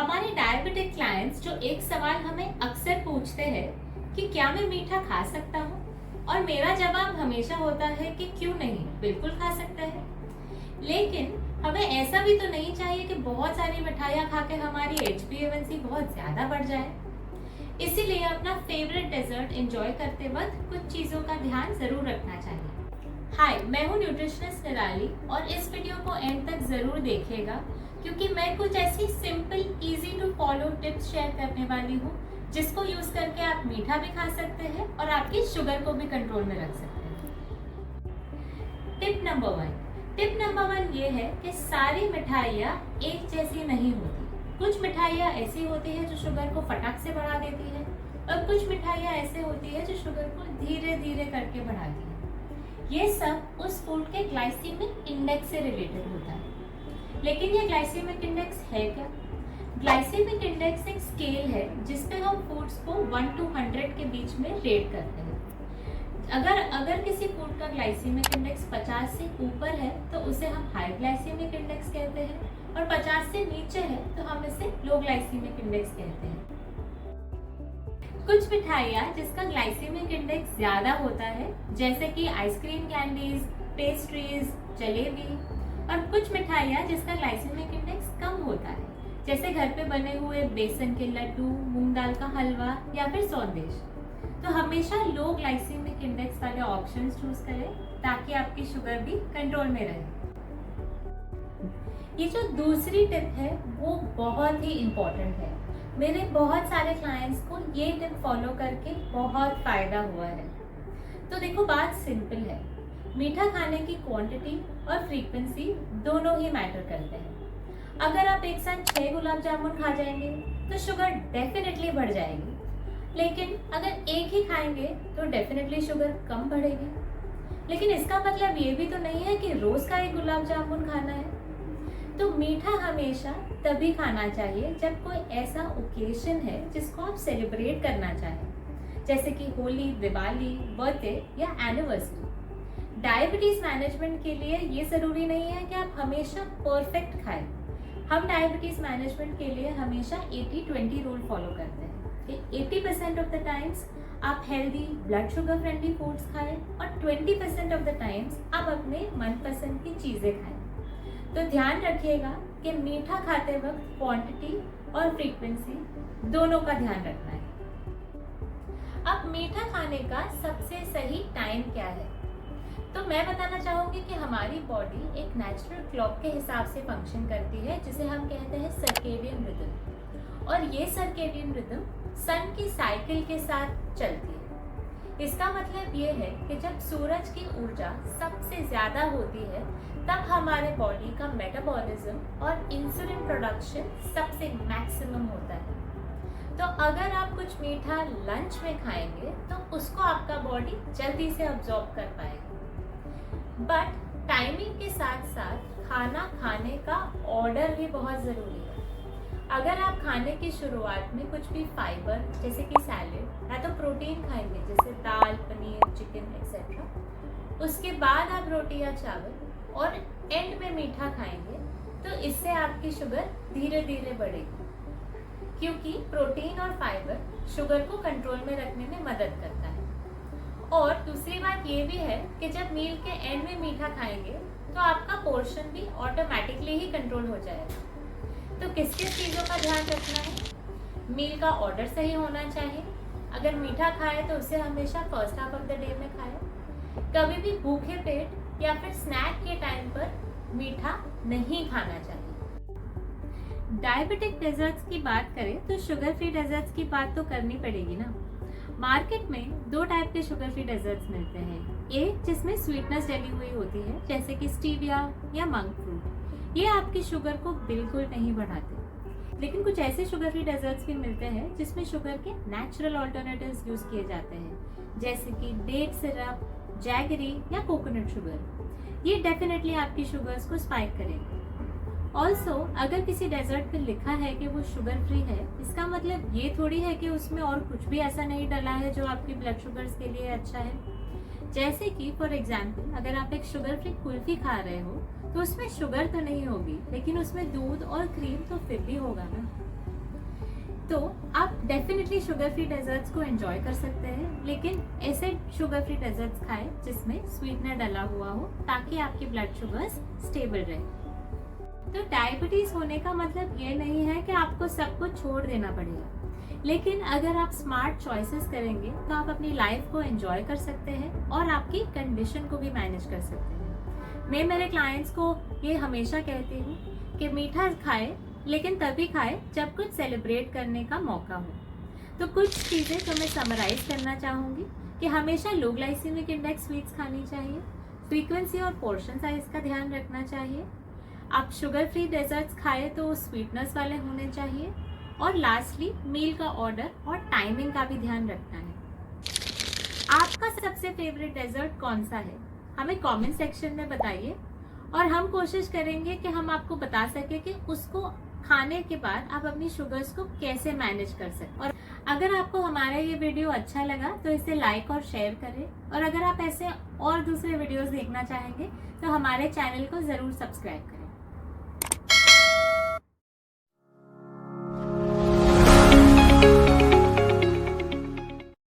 हमारे diabetic clients जो एक सवाल हमें अक्सर पूछते हैं कि क्या मैं मीठा खा सकता हूँ, और मेरा जवाब हमेशा होता है कि क्यों नहीं, बिल्कुल खा सकता है। लेकिन हमें ऐसा भी तो नहीं चाहिए कि बहुत सारी मिठाइयाँ खा के हमारी HbA1c बहुत ज्यादा बढ़ जाए। इसीलिए अपना फेवरेट डेजर्ट एंजॉय करते वक्त कुछ चीजों का ध्यान जरूर रखना चाहिए। हाय, मैं हूँ न्यूट्रिशनिस्ट निराली और इस वीडियो को एंड तक जरूर देखिएगा क्योंकि मैं कुछ ऐसी simple easy to follow tips share करने वाली हूँ जिसको यूज करके आप मीठा भी खा सकते हैं और आपकी शुगर को भी कंट्रोल में रख सकते हैं। टिप नंबर वन ये है कि सारी मिठाइयाँ एक जैसी नहीं होती। कुछ मिठाइयाँ ऐसी होती है जो शुगर को फटाक से बढ़ा देती है और कुछ मिठाइयाँ ऐसे होती है जो शुगर को धीरे धीरे करके बढ़ाती है। ये सब उस फूड के ग्लाइसेमिक इंडेक्स से रिलेटेड होता है। लेकिन ये ग्लाइसेमिक इंडेक्स है क्या? ग्लाइसेमिक इंडेक्स एक स्केल है जिसपे हम फूड्स को 1 to 100 के बीच में रेट करते हैं। अगर किसी फूड का ग्लाइसेमिक इंडेक्स 50 से ऊपर है तो उसे हम हाई ग्लाइसेमिक इंडेक्स कहते हैं, और 50 से नीचे है तो हम इसे लो ग्लाइसेमिक इंडेक्स कहते हैं। कुछ मिठाइयाँ जिसका ग्लाइसेमिक इंडेक्स ज्यादा होता है, जैसे कि आइसक्रीम कैंडीज, पेस्ट्रीज, जलेबी, और कुछ मिठाइयाँ जिसका ग्लाइसेमिक इंडेक्स कम होता है, जैसे घर पे बने हुए बेसन के लड्डू, मूंग दाल का हलवा या फिर सौंदेश। तो हमेशा लो ग्लाइसेमिक इंडेक्स वाले ऑप्शंस चूज करें ताकि आपकी शुगर भी कंट्रोल में रहे। ये जो दूसरी टिप है वो बहुत ही इम्पोर्टेंट है। मेरे बहुत सारे क्लाइंट्स को ये टिप फॉलो करके बहुत फायदा हुआ है। तो देखो, बात सिंपल है। मीठा खाने की क्वांटिटी और फ्रीक्वेंसी दोनों ही मैटर करते हैं। अगर आप एक साथ 6 गुलाब जामुन खा जाएंगे तो शुगर डेफिनेटली बढ़ जाएगी, लेकिन अगर एक ही खाएंगे तो डेफिनेटली शुगर कम बढ़ेगी। लेकिन इसका मतलब ये भी तो नहीं है कि रोज का एक गुलाब जामुन खाना है। तो मीठा हमेशा तभी खाना चाहिए जब कोई ऐसा ओकेजन है जिसको आप सेलिब्रेट करना चाहें, जैसे कि होली, दिवाली, बर्थडे या एनिवर्सरी। डायबिटीज मैनेजमेंट के लिए ये जरूरी नहीं है कि आप हमेशा परफेक्ट खाएं। हम डायबिटीज मैनेजमेंट के लिए हमेशा 80-20 रूल फॉलो करते हैं कि 80% ऑफ द टाइम्स आप healthy blood sugar friendly foods खाएं और 20% ऑफ द टाइम्स आप अपने मनपसंद की चीजें खाएं। तो ध्यान रखिएगा कि मीठा खाते वक्त क्वांटिटी और फ्रीक्वेंसी दोनों का ध्यान रखना है। अब मीठा खाने का सबसे सही टाइम क्या है? तो मैं बताना चाहूंगी कि हमारी बॉडी एक नेचुरल क्लॉक के हिसाब से फंक्शन करती है जिसे हम कहते हैं सर्केडियन रिदम, और ये सर्केडियन रिदम सन की साइकिल के साथ चलती है। इसका मतलब ये है कि जब सूरज की ऊर्जा सबसे ज्यादा होती है तब हमारे बॉडी का मेटाबॉलिज्म और इंसुलिन प्रोडक्शन सबसे मैक्सिमम होता है। तो अगर आप कुछ मीठा लंच में खाएंगे तो उसको आपका बॉडी जल्दी से अब्जॉर्ब कर पाएगा। बट टाइमिंग के साथ साथ खाना खाने का ऑर्डर भी बहुत ज़रूरी है। अगर आप खाने की शुरुआत में कुछ भी फाइबर जैसे कि सैलेड या तो प्रोटीन खाएंगे जैसे दाल, पनीर, चिकन एक्सेट्रा, उसके बाद आप रोटी या चावल और एंड में मीठा खाएंगे तो इससे आपकी शुगर धीरे धीरे बढ़ेगी, क्योंकि प्रोटीन और फाइबर शुगर को कंट्रोल में रखने में मदद करता है। और दूसरी बात ये भी है कि जब मील के एंड में मीठा खाएंगे तो आपका पोर्शन भी ऑटोमेटिकली ही कंट्रोल हो जाएगा। तो किस किस चीज़ों का ध्यान रखना है? मील का ऑर्डर सही होना चाहिए। अगर मीठा खाए तो उसे हमेशा first half of the day में खाए। कभी भी भूखे पेट या फिर स्नैक के टाइम पर मीठा नहीं खाना चाहिए। डायबिटिक डेजर्ट्स की बात करें तो शुगर फ्री डेजर्ट्स की बात तो करनी पड़ेगी ना। मार्केट में 2 टाइप के शुगर फ्री डेजर्ट्स मिलते हैं। एक जिसमें स्वीटनेस डली हुई होती है जैसे कि स्टीविया या मंक फ्रूट, ये आपकी शुगर को बिल्कुल नहीं बढ़ाते। लेकिन कुछ ऐसे शुगर फ्री डेजर्ट्स भी मिलते हैं जिसमें शुगर के नेचुरल ऑल्टरनेटिव्स यूज किए जाते हैं, जैसे कि डेट सिरप, जैगरी या कोकोनट शुगर। ये डेफिनेटली आपकी शुगर्स को स्पाइक करेंगे। ऑल्सो अगर किसी डेजर्ट पे लिखा है कि वो शुगर फ्री है, इसका मतलब ये थोड़ी है कि उसमें और कुछ भी ऐसा नहीं डला है जो आपकी ब्लड शुगर्स के लिए अच्छा है। जैसे कि फॉर एग्जाम्पल अगर आप एक शुगर फ्री कुल्फी खा रहे हो तो उसमें शुगर तो नहीं होगी, लेकिन उसमें दूध और क्रीम तो फिर भी होगा ना। तो आप डेफिनेटली शुगर फ्री डेजर्ट्स को एंजॉय कर सकते हैं, लेकिन ऐसे शुगर फ्री डेजर्ट्स खाएं जिसमें स्वीटनर डला हुआ हो, ताकि आपकी ब्लड शुगर्स स्टेबल रहे। तो डायबिटीज होने का मतलब ये नहीं है कि आपको सब कुछ छोड़ देना पड़ेगा, लेकिन अगर आप स्मार्ट चॉइसेस करेंगे तो आप अपनी लाइफ को एंजॉय कर सकते हैं और आपकी कंडीशन को भी मैनेज कर सकते हैं। मैं मेरे क्लाइंट्स को ये हमेशा कहती हूँ कि मीठा खाए, लेकिन तभी खाए जब कुछ सेलिब्रेट करने का मौका हो। तो कुछ चीज़ें तो मैं समराइज करना चाहूँगी कि हमेशा लो ग्लाइसेमिक इंडेक्स स्वीट्स खानी चाहिए, फ्रीक्वेंसी और पोर्शन साइज का ध्यान रखना चाहिए, आप शुगर फ्री डेजर्ट्स खाए तो स्वीटनेस वाले होने चाहिए, और लास्टली मील का ऑर्डर और टाइमिंग का भी ध्यान रखना है। आपका सबसे फेवरेट डेजर्ट कौन सा है, हमें कमेंट सेक्शन में बताइए, और हम कोशिश करेंगे कि हम आपको बता सके कि उसको खाने के बाद आप अपनी शुगर्स को कैसे मैनेज कर सकते। और अगर आपको हमारा ये वीडियो अच्छा लगा तो इसे लाइक और शेयर करें, और अगर आप ऐसे और दूसरे वीडियोस देखना चाहेंगे तो हमारे चैनल को जरूर सब्सक्राइब करें।